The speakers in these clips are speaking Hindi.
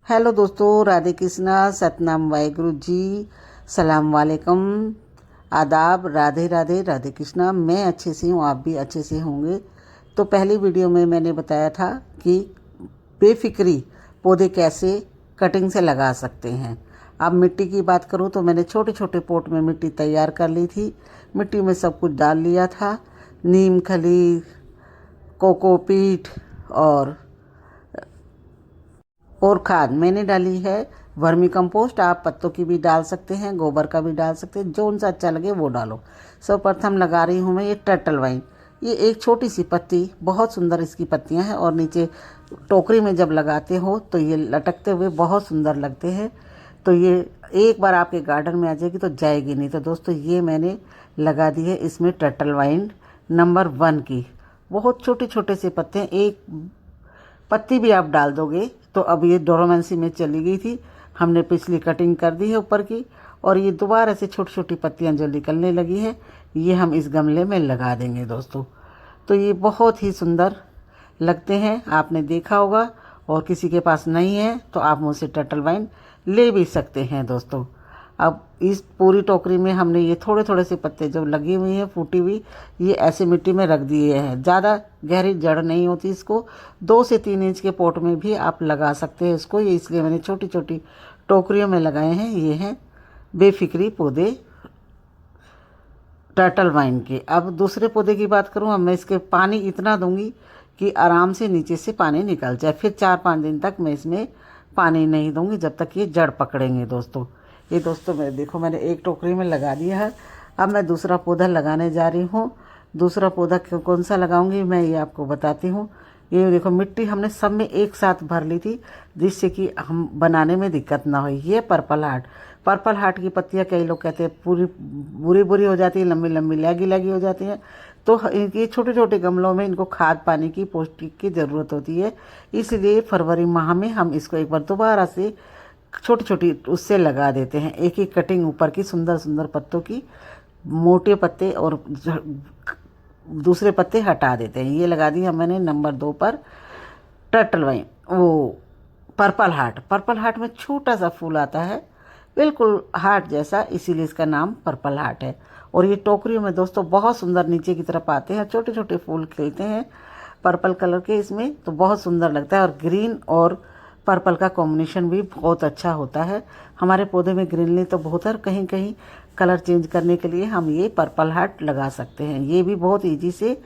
हेलो दोस्तों, राधे कृष्णा, सतनाम वाहेगुरु जी, सलाम वालेकुम, आदाब, राधे राधे, राधे कृष्णा। मैं अच्छे से हूँ, आप भी अच्छे से होंगे। तो पहली वीडियो में मैंने बताया था कि बेफिक्री पौधे कैसे कटिंग से लगा सकते हैं। अब मिट्टी की बात करूँ तो मैंने छोटे छोटे पॉट में मिट्टी तैयार कर ली थी। मिट्टी में सब कुछ डाल लिया था, नीम खली, कोकोपीट और खाद मैंने डाली है वर्मी कंपोस्ट। आप पत्तों की भी डाल सकते हैं, गोबर का भी डाल सकते हैं, जो उनसे अच्छा लगे वो डालो। सर्वप्रथम लगा रही हूँ मैं ये टर्टल वाइन। ये एक छोटी सी पत्ती, बहुत सुंदर इसकी पत्तियाँ हैं, और नीचे टोकरी में जब लगाते हो तो ये लटकते हुए बहुत सुंदर लगते हैं। तो ये एक बार आपके गार्डन में आ जाएगी तो जाएगी नहीं। तो दोस्तों, ये मैंने लगा दी है इसमें टर्टल वाइन नंबर 1 की। बहुत छोटे छोटे से पत्ते हैं, एक पत्ती भी आप डाल दोगे तो अब ये डोरोमेंसी में चली गई थी, हमने पिछली कटिंग कर दी है ऊपर की, और ये दोबारा से छोटी छोटी पत्तियां जो निकलने लगी हैं ये हम इस गमले में लगा देंगे दोस्तों। तो ये बहुत ही सुंदर लगते हैं, आपने देखा होगा। और किसी के पास नहीं है तो आप मुझसे टर्टल वाइन ले भी सकते हैं दोस्तों। अब इस पूरी टोकरी में हमने ये थोड़े थोड़े से पत्ते जो लगी हुई हैं फूटी हुई, ये ऐसे मिट्टी में रख दिए हैं। ज़्यादा गहरी जड़ नहीं होती इसको, 2 से 3 इंच के पॉट में भी आप लगा सकते हैं इसको। ये इसलिए मैंने छोटी छोटी टोकरियों में लगाए हैं। ये हैं बेफिक्री पौधे टर्टल वाइन के। अब दूसरे पौधे की बात करूँ, अब मैं इसके पानी इतना दूंगी कि आराम से नीचे से पानी निकल जाए। फिर 4-5 दिन तक मैं इसमें पानी नहीं दूंगी जब तक ये जड़ पकड़ेंगे दोस्तों। ये दोस्तों मैं देखो, मैंने एक टोकरी में लगा दिया है। अब मैं दूसरा पौधा लगाने जा रही हूँ। दूसरा पौधा कौन सा लगाऊंगी मैं ये आपको बताती हूँ। ये देखो, मिट्टी हमने सब में एक साथ भर ली थी जिससे कि हम बनाने में दिक्कत ना हो। ये पर्पल हार्ट, पर्पल हार्ट की पत्तियाँ कई लोग कहते हैं पूरी बुरी बुरी हो जाती है, लंबी लंबी लैगी लैगी हो जाती हैं। तो ये छोटे छोटे गमलों में इनको खाद पानी की पौष्टिक की ज़रूरत होती है। इसलिए फरवरी माह में हम इसको एक बार दोबारा से छोटी छोटी उससे लगा देते हैं। एक एक कटिंग ऊपर की सुंदर सुंदर पत्तों की, मोटे पत्ते और दूसरे पत्ते हटा देते हैं। ये लगा दिया मैंने नंबर 2 पर टर्टल वाइन, वो पर्पल हार्ट। पर्पल हार्ट में छोटा सा फूल आता है बिल्कुल हार्ट जैसा, इसीलिए इसका नाम पर्पल हार्ट है। और ये टोकरियों में दोस्तों बहुत सुंदर नीचे की तरफ आते हैं, छोटे छोटे फूल खिलते हैं पर्पल कलर के इसमें, तो बहुत सुंदर लगता है। और ग्रीन और पर्पल का कॉम्बिनेशन भी बहुत अच्छा होता है। हमारे पौधे में ग्रीनरी तो बहुत है, और कहीं कहीं कलर चेंज करने के लिए हम ये पर्पल हार्ट लगा सकते हैं। ये भी बहुत ईजी से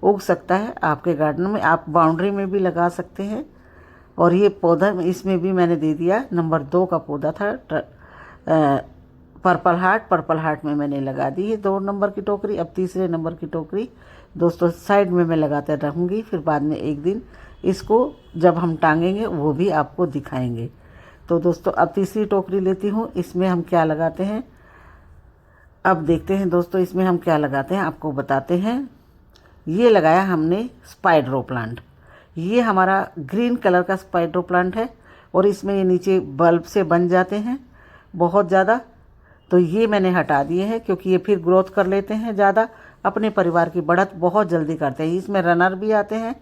उग सकता है आपके गार्डन में, आप बाउंड्री में भी लगा सकते हैं। और ये पौधा इसमें भी मैंने दे दिया, नंबर 2 का पौधा था पर्पल हार्ट। पर्पल हार्ट में मैंने लगा दी है 2 नंबर की टोकरी। अब तीसरे नंबर की टोकरी दोस्तों साइड में मैं लगाते रहूँगी, फिर बाद में एक दिन इसको जब हम टांगेंगे वो भी आपको दिखाएंगे। तो दोस्तों अब तीसरी टोकरी लेती हूँ, इसमें हम क्या लगाते हैं अब देखते हैं दोस्तों। इसमें हम क्या लगाते हैं आपको बताते हैं। ये लगाया हमने स्पाइडरो प्लांट। ये हमारा ग्रीन कलर का स्पाइडरो प्लांट है, और इसमें ये नीचे बल्ब से बन जाते हैं बहुत ज़्यादा। तो ये मैंने हटा दिए हैं क्योंकि ये फिर ग्रोथ कर लेते हैं ज़्यादा, अपने परिवार की बढ़त बहुत जल्दी करते हैं। इसमें रनर भी आते हैं।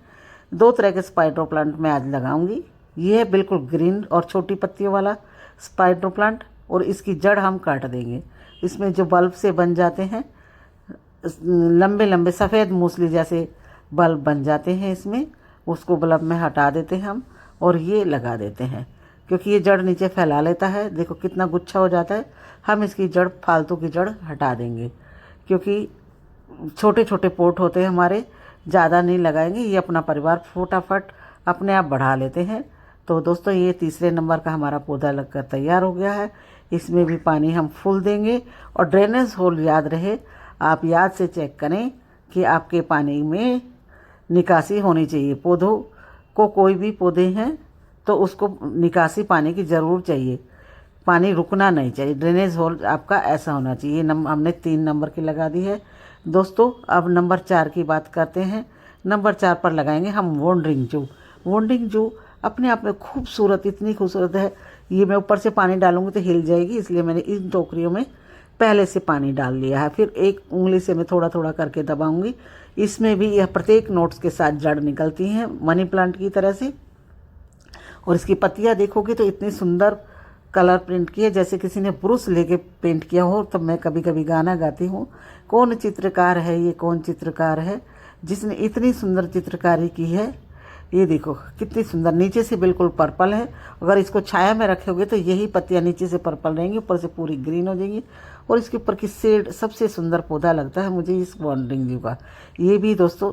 2 तरह के स्पाइडरो प्लांट मैं आज लगाऊंगी। ये है बिल्कुल ग्रीन और छोटी पत्तियों वाला स्पाइडरो प्लांट, और इसकी जड़ हम काट देंगे। इसमें जो बल्ब से बन जाते हैं लंबे लंबे सफ़ेद मूसली जैसे बल्ब बन जाते हैं इसमें, उसको बल्ब में हटा देते हैं हम, और ये लगा देते हैं क्योंकि ये जड़ नीचे फैला लेता है। देखो कितना गुच्छा हो जाता है। हम इसकी जड़, फालतू की जड़ हटा देंगे क्योंकि छोटे छोटे पोट होते हैं हमारे, ज़्यादा नहीं लगाएंगे। ये अपना परिवार फटाफट अपने आप बढ़ा लेते हैं। तो दोस्तों ये तीसरे नंबर का हमारा पौधा लगकर तैयार हो गया है। इसमें भी पानी हम फुल देंगे, और ड्रेनेज होल याद रहे, आप याद से चेक करें कि आपके पानी में निकासी होनी चाहिए। पौधों को, कोई भी पौधे हैं तो उसको निकासी पानी की ज़रूर चाहिए, पानी रुकना नहीं चाहिए। ड्रेनेज होल आपका ऐसा होना चाहिए। हमने 3 नंबर की लगा दी है दोस्तों। अब नंबर 4 की बात करते हैं। नंबर 4 पर लगाएंगे हम वॉन्डरिंग जू। वॉन्डरिंग जू अपने आप में खूबसूरत, इतनी खूबसूरत है। ये मैं ऊपर से पानी डालूंगी तो हिल जाएगी, इसलिए मैंने इन टोकरियों में पहले से पानी डाल लिया है। फिर एक उंगली से मैं थोड़ा थोड़ा करके दबाऊंगी। इसमें भी यह प्रत्येक नोट्स के साथ जड़ निकलती हैं मनी प्लांट की तरह से, और इसकी पत्तियाँ देखोगे तो इतनी सुंदर कलर प्रिंट की है जैसे किसी ने ब्रश लेके पेंट किया हो। तब मैं कभी कभी गाना गाती हूँ, कौन चित्रकार है ये, कौन चित्रकार है जिसने इतनी सुंदर चित्रकारी की है। ये देखो कितनी सुंदर, नीचे से बिल्कुल पर्पल है। अगर इसको छाया में रखोगे तो यही पत्तियाँ नीचे से पर्पल रहेंगी, ऊपर से पूरी ग्रीन हो जाएंगी। और इसके ऊपर की शेड सबसे सुंदर पौधा लगता है मुझे इस बॉन्डिंग व्यू का। ये भी दोस्तों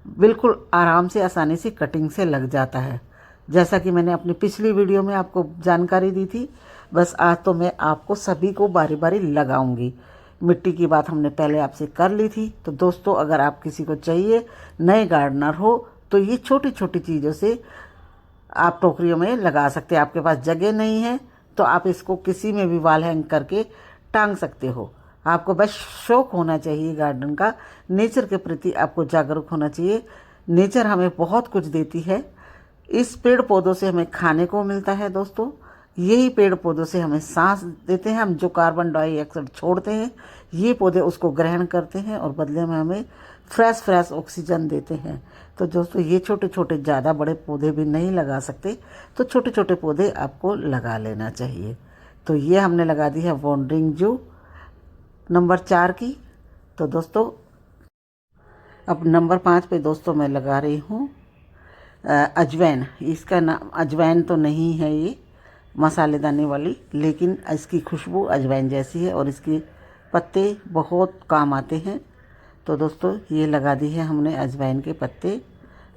बिल्कुल आराम से आसानी से कटिंग से लग जाता है, जैसा कि मैंने अपनी पिछली वीडियो में आपको जानकारी दी थी। बस आज तो मैं आपको सभी को बारी बारी लगाऊंगी। मिट्टी की बात हमने पहले आपसे कर ली थी। तो दोस्तों अगर आप किसी को चाहिए, नए गार्डनर हो, तो ये छोटी छोटी चीज़ों से आप टोकरियों में लगा सकते हैं। आपके पास जगह नहीं है तो आप इसको किसी में भी वॉल हैंग करके टांग सकते हो। आपको बस शौक होना चाहिए गार्डन का, नेचर के प्रति आपको जागरूक होना चाहिए। नेचर हमें बहुत कुछ देती है। इस पेड़ पौधों से हमें खाने को मिलता है दोस्तों, यही पेड़ पौधों से हमें सांस देते हैं। हम जो कार्बन डाइऑक्साइड छोड़ते हैं ये पौधे उसको ग्रहण करते हैं और बदले में हमें फ्रेश ऑक्सीजन देते हैं। तो दोस्तों ये छोटे छोटे, ज़्यादा बड़े पौधे भी नहीं लगा सकते, तो छोटे छोटे पौधे आपको लगा लेना चाहिए। तो ये हमने लगा दी है वॉन्डरिंग जू नंबर 4 की। तो दोस्तों अब नंबर 5 पे दोस्तों मैं लगा रही हूँ अजवाइन। इसका नाम अजवाइन तो नहीं है ये मसालेदानी वाली, लेकिन इसकी खुशबू अजवाइन जैसी है और इसके पत्ते बहुत काम आते हैं। तो दोस्तों ये लगा दी है हमने अजवाइन के पत्ते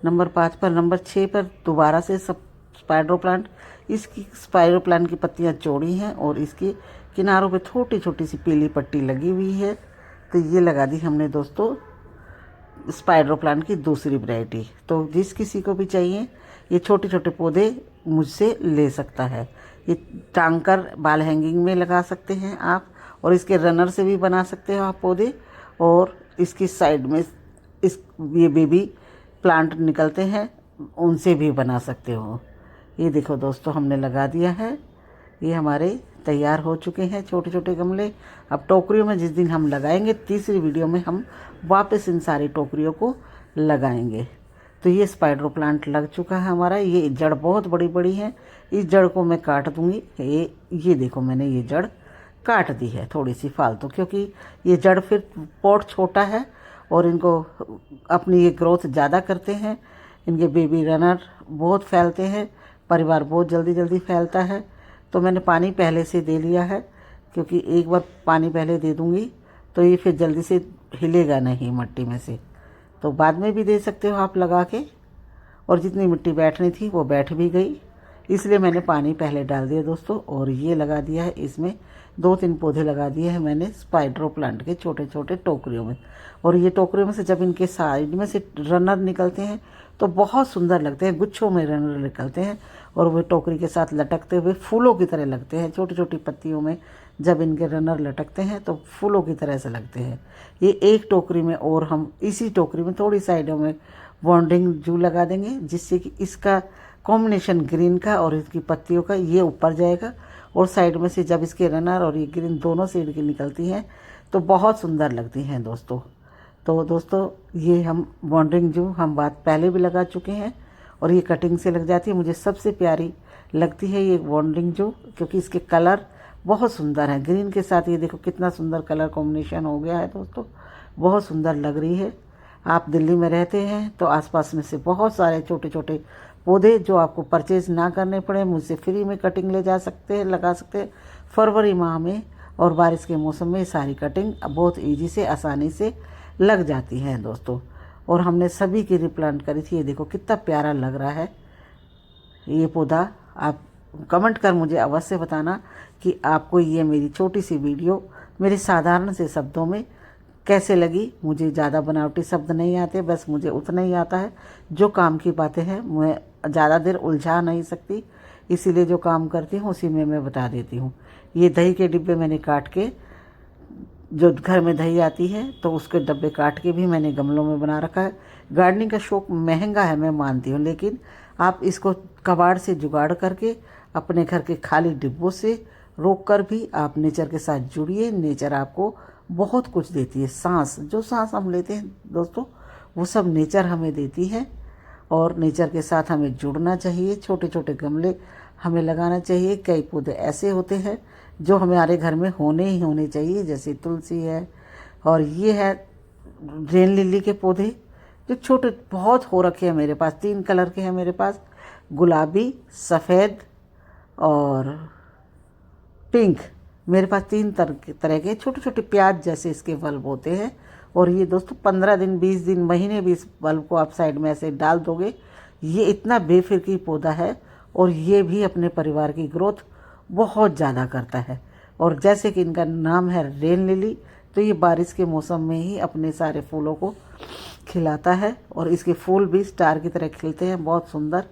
नंबर 5 पर। नंबर 6 पर दोबारा से सब स्पाइडर प्लांट। इसकी स्पाइडर प्लांट की पत्तियाँ चौड़ी हैं और इसके किनारों पे छोटी छोटी सी पीली पट्टी लगी हुई है। तो ये लगा दी हमने दोस्तों स्पाइडर प्लांट की दूसरी वैरायटी। तो जिस किसी को भी चाहिए ये छोटे छोटे पौधे मुझसे ले सकता है। ये टांग कर बाल हैंगिंग में लगा सकते हैं आप, और इसके रनर से भी बना सकते हो आप पौधे। और इसकी साइड में ये बेबी प्लांट निकलते हैं, उनसे भी बना सकते हो। ये देखो दोस्तों हमने लगा दिया है, ये हमारे तैयार हो चुके हैं छोटे छोटे गमले। अब टोकरियों में जिस दिन हम लगाएंगे, तीसरी वीडियो में हम वापस इन सारी टोकरियों को लगाएंगे। तो ये स्पाइडर प्लांट लग चुका है हमारा। ये जड़ बहुत बड़ी बड़ी है, इस जड़ को मैं काट दूंगी। ये देखो मैंने ये जड़ काट दी है थोड़ी सी फालतू, क्योंकि ये जड़ फिर पॉट छोटा है और इनको अपनी ये ग्रोथ ज़्यादा करते हैं। इनके बेबी रनर बहुत फैलते हैं, परिवार बहुत जल्दी जल्दी फैलता है। तो मैंने पानी पहले से दे लिया है, क्योंकि एक बार पानी पहले दे दूंगी तो ये फिर जल्दी से हिलेगा नहीं मट्टी में से। तो बाद में भी दे सकते हो आप लगा के। और जितनी मिट्टी बैठनी थी वो बैठ भी गई, इसलिए मैंने पानी पहले डाल दिया दोस्तों। और ये लगा दिया है, इसमें 2-3 पौधे लगा दिए हैं मैंने स्पाइडर प्लांट के छोटे छोटे टोकरियों में। और ये टोकरियों में से जब इनके साइड में से रनर निकलते हैं तो बहुत सुंदर लगते हैं, गुच्छों में रनर निकलते हैं और वो टोकरी के साथ लटकते हुए फूलों की तरह लगते हैं। छोटी छोटी पत्तियों में जब इनके रनर लटकते हैं तो फूलों की तरह से लगते हैं। ये एक टोकरी में, और हम इसी टोकरी में थोड़ी साइडों में बॉन्डिंग जू लगा देंगे, जिससे कि इसका कॉम्बिनेशन ग्रीन का और इसकी पत्तियों का ये ऊपर जाएगा। और साइड में से जब इसके रनर और ये ग्रीन दोनों साइड की निकलती हैं तो बहुत सुंदर लगती हैं दोस्तों। तो दोस्तों ये हम बॉन्डिंग जू हम बात पहले भी लगा चुके हैं और ये कटिंग से लग जाती है। मुझे सबसे प्यारी लगती है ये बॉन्डिंग जू, क्योंकि इसके कलर बहुत सुंदर है। ग्रीन के साथ ये देखो कितना सुंदर कलर कॉम्बिनेशन हो गया है दोस्तों, बहुत सुंदर लग रही है। आप दिल्ली में रहते हैं तो आसपास में से बहुत सारे छोटे छोटे पौधे जो आपको परचेज़ ना करने पड़े, मुझसे फ्री में कटिंग ले जा सकते हैं, लगा सकते हैं। फरवरी माह में और बारिश के मौसम में सारी कटिंग बहुत ईजी से आसानी से लग जाती है दोस्तों। और हमने सभी की रिप्लांट करी थी। ये देखो कितना प्यारा लग रहा है ये पौधा। आप कमेंट कर मुझे अवश्य बताना कि आपको ये मेरी छोटी सी वीडियो मेरे साधारण से शब्दों में कैसे लगी। मुझे ज़्यादा बनावटी शब्द नहीं आते, बस मुझे उतना ही आता है। जो काम की बातें हैं मैं ज़्यादा देर उलझा नहीं सकती, इसीलिए जो काम करती हूँ उसी में मैं बता देती हूँ। ये दही के डिब्बे मैंने काट के, जो घर में दही आती है तो उसके डब्बे काट के भी मैंने गमलों में बना रखा है। गार्डनिंग का शौक़ महंगा है मैं मानती हूँ, लेकिन आप इसको कबाड़ से जुगाड़ करके अपने घर के खाली डिब्बों से रोक कर भी आप नेचर के साथ जुड़िए। नेचर आपको बहुत कुछ देती है। सांस, जो सांस हम लेते हैं दोस्तों वो सब नेचर हमें देती है। और नेचर के साथ हमें जुड़ना चाहिए। छोटे छोटे गमले हमें लगाना चाहिए। कई पौधे ऐसे होते हैं जो हमारे घर में होने ही होने चाहिए, जैसे तुलसी है, और ये है रेन लिली के पौधे जो छोटे बहुत हो रखे हैं मेरे पास। 3 कलर के हैं मेरे पास, गुलाबी, सफ़ेद और पिंक। मेरे पास 3 तरह के छोटे छोटे प्याज जैसे इसके बल्ब होते हैं। और ये दोस्तों 15 दिन, 20 दिन, महीने भी इस बल्ब को आप साइड में ऐसे डाल दोगे। ये इतना बेफिक्री पौधा है और ये भी अपने परिवार की ग्रोथ बहुत ज़्यादा करता है। और जैसे कि इनका नाम है रेन लिली, तो ये बारिश के मौसम में ही अपने सारे फूलों को खिलाता है और इसके फूल भी स्टार की तरह खिलते हैं, बहुत सुंदर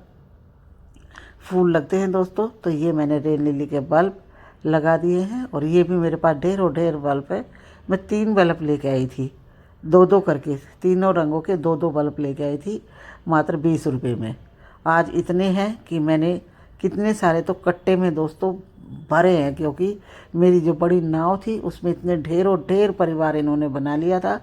फूल लगते हैं दोस्तों। तो ये मैंने रेन लिली के बल्ब लगा दिए हैं और ये भी मेरे पास ढेरों ढेर बल्ब है। मैं 3 बल्ब लेके आई थी, 2-2 करके, तीनों रंगों के 2-2 बल्ब लेके आई थी, मात्र 20 रुपये में। आज इतने हैं कि मैंने कितने सारे तो कट्टे में दोस्तों भरे हैं, क्योंकि मेरी जो बड़ी नाव थी उसमें इतने ढेरों ढेर परिवार इन्होंने बना लिया था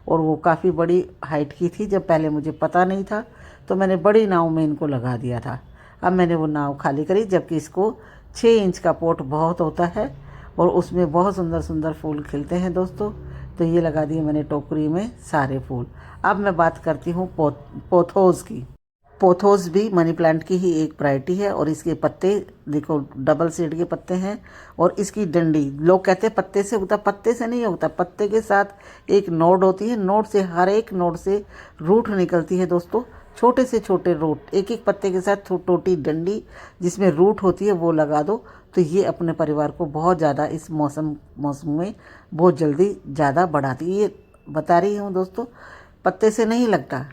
और वो काफ़ी बड़ी हाइट की थी। जब पहले मुझे पता नहीं था तो मैंने बड़ी नाव में इनको लगा दिया था। अब मैंने वो नाव खाली करी, जबकि इसको 6 इंच का पोट बहुत होता है और उसमें बहुत सुंदर सुंदर फूल खिलते हैं दोस्तों। तो ये लगा दिए मैंने टोकरी में सारे फूल। अब मैं बात करती हूँ पोथोस की। पोथोस भी मनी प्लांट की ही एक वैरायटी है और इसके पत्ते देखो डबल सीड के पत्ते हैं। और इसकी डंडी, लोग कहते हैं पत्ते से उगता, पत्ते से नहीं उगता, पत्ते के साथ एक नोड होती है, नोड से, हर एक नोड से रूट निकलती है दोस्तों। छोटे से छोटे रूट, एक एक पत्ते के साथ छोटी डंडी जिसमें रूट होती है, वो लगा दो तो ये अपने परिवार को बहुत ज़्यादा इस मौसम में बहुत जल्दी ज़्यादा बढ़ाती है। ये बता रही हूँ दोस्तों, पत्ते से नहीं लगता,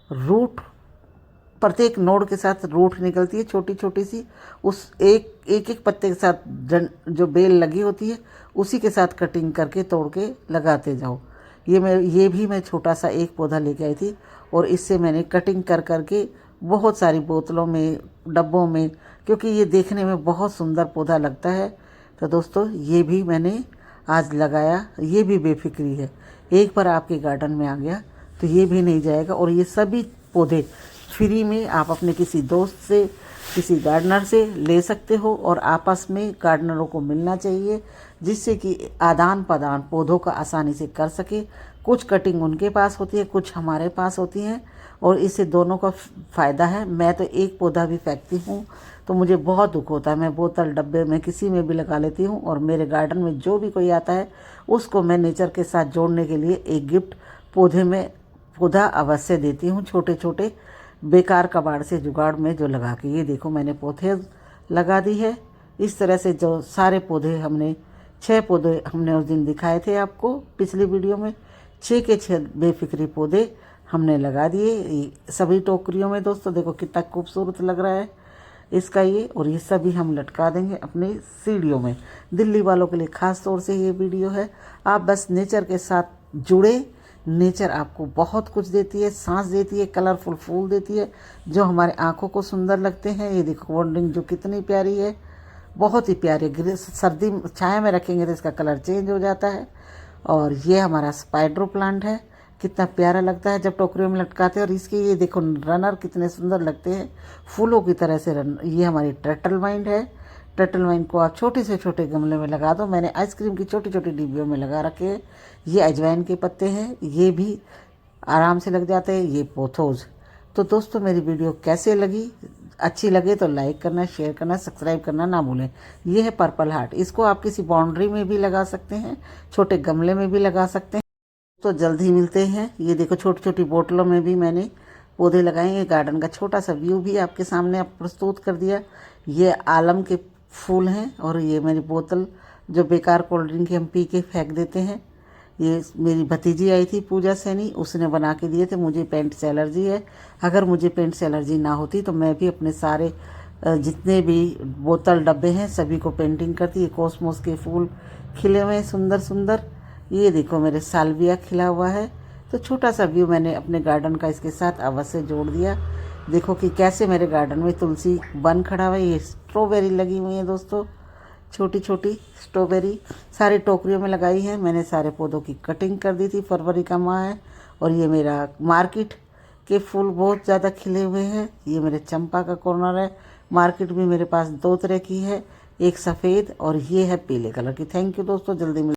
रूट, प्रत्येक नोड के साथ रूट निकलती है छोटी छोटी सी, उस एक पत्ते के साथ जो बेल लगी होती है उसी के साथ कटिंग करके तोड़ के लगाते जाओ। ये भी मैं छोटा सा एक पौधा लेके आई थी और इससे मैंने कटिंग कर करके बहुत सारी बोतलों में, डब्बों में, क्योंकि ये देखने में बहुत सुंदर पौधा लगता है। तो दोस्तों ये भी मैंने आज लगाया। ये भी बेफिक्री है, एक बार आपके गार्डन में आ गया तो ये भी नहीं जाएगा। और ये सभी पौधे फ्री में आप अपने किसी दोस्त से, किसी गार्डनर से ले सकते हो और आपस में गार्डनरों को मिलना चाहिए, जिससे कि आदान प्रदान पौधों का आसानी से कर सके। कुछ कटिंग उनके पास होती है, कुछ हमारे पास होती हैं और इससे दोनों का फ़ायदा है। मैं तो एक पौधा भी फेंकती हूँ तो मुझे बहुत दुख होता है। मैं बोतल, डब्बे में, किसी में भी लगा लेती हूँ और मेरे गार्डन में जो भी कोई आता है उसको मैं नेचर के साथ जोड़ने के लिए एक गिफ्ट पौधा अवश्य देती हूँ। छोटे छोटे बेकार कबाड़ से जुगाड़ में जो लगा के, ये देखो मैंने पौधे लगा दी है। इस तरह से जो सारे पौधे हमने 6 पौधे हमने उस दिन दिखाए थे आपको पिछली वीडियो में, 6 के 6 बेफिक्री पौधे हमने लगा दिए सभी टोकरियों में। दोस्तों देखो कितना खूबसूरत लग रहा है इसका ये। और ये सभी हम लटका देंगे अपने सीढ़ियों में। दिल्ली वालों के लिए ख़ास तौर से ये वीडियो है। आप बस नेचर के साथ जुड़े। नेचर आपको बहुत कुछ देती है, सांस देती है, कलरफुल फूल देती है जो हमारे आँखों को सुंदर लगते हैं। ये देखो वॉन्डिंग जो कितनी प्यारी है, बहुत ही प्यारी। सर्दी छाया में रखेंगे तो इसका कलर चेंज हो जाता है। और ये हमारा स्पाइडर प्लांट है, कितना प्यारा लगता है जब टोकरियों में लटकाते हैं। और इसके ये देखो रनर कितने सुंदर लगते हैं, फूलों की तरह से रन। ये हमारी टर्टल वाइन है। टर्टल वाइन को आप छोटे से छोटे गमले में लगा दो। मैंने आइसक्रीम की छोटी छोटी डिब्बियों में लगा रखे हैं। ये अजवाइन के पत्ते हैं, ये भी आराम से लग जाते हैं। ये पोथोस। तो दोस्तों मेरी वीडियो कैसे लगी? अच्छी लगे तो लाइक करना, शेयर करना, सब्सक्राइब करना ना भूलें। ये है पर्पल हार्ट, इसको आप किसी बाउंड्री में भी लगा सकते हैं, छोटे गमले में भी लगा सकते हैं। तो जल्द ही मिलते हैं। ये देखो छोटी छोटी बोतलों में भी मैंने पौधे लगाए हैं। गार्डन का छोटा सा व्यू भी आपके सामने प्रस्तुत कर दिया। ये आलम के फूल हैं और ये मेरी बोतल जो बेकार कोल्ड ड्रिंक हम पी के फेंक देते हैं, ये मेरी भतीजी आई थी पूजा सैनी, उसने बना के दिए थे। मुझे पेंट से एलर्जी है। अगर मुझे पेंट से एलर्जी ना होती तो मैं भी अपने सारे जितने भी बोतल डब्बे हैं सभी को पेंटिंग करती। ये कॉस्मोस के फूल खिले हुए हैं सुंदर सुंदर। ये देखो मेरे साल्विया खिला हुआ है। तो छोटा सा व्यू मैंने अपने गार्डन का इसके साथ अवश्य जोड़ दिया। देखो कि कैसे मेरे गार्डन में तुलसी बन खड़ा हुआ है। ये स्ट्रॉबेरी लगी हुई है दोस्तों, छोटी छोटी स्ट्रॉबेरी सारी टोकरियों में लगाई है। मैंने सारे पौधों की कटिंग कर दी थी, फरवरी का माह है। और ये मेरा मार्केट, के फूल बहुत ज़्यादा खिले हुए हैं। ये मेरे चंपा का कॉर्नर है। मार्केट में मेरे पास 2 तरह की है, एक सफ़ेद और ये है पीले कलर की। थैंक यू दोस्तों, जल्दी मिल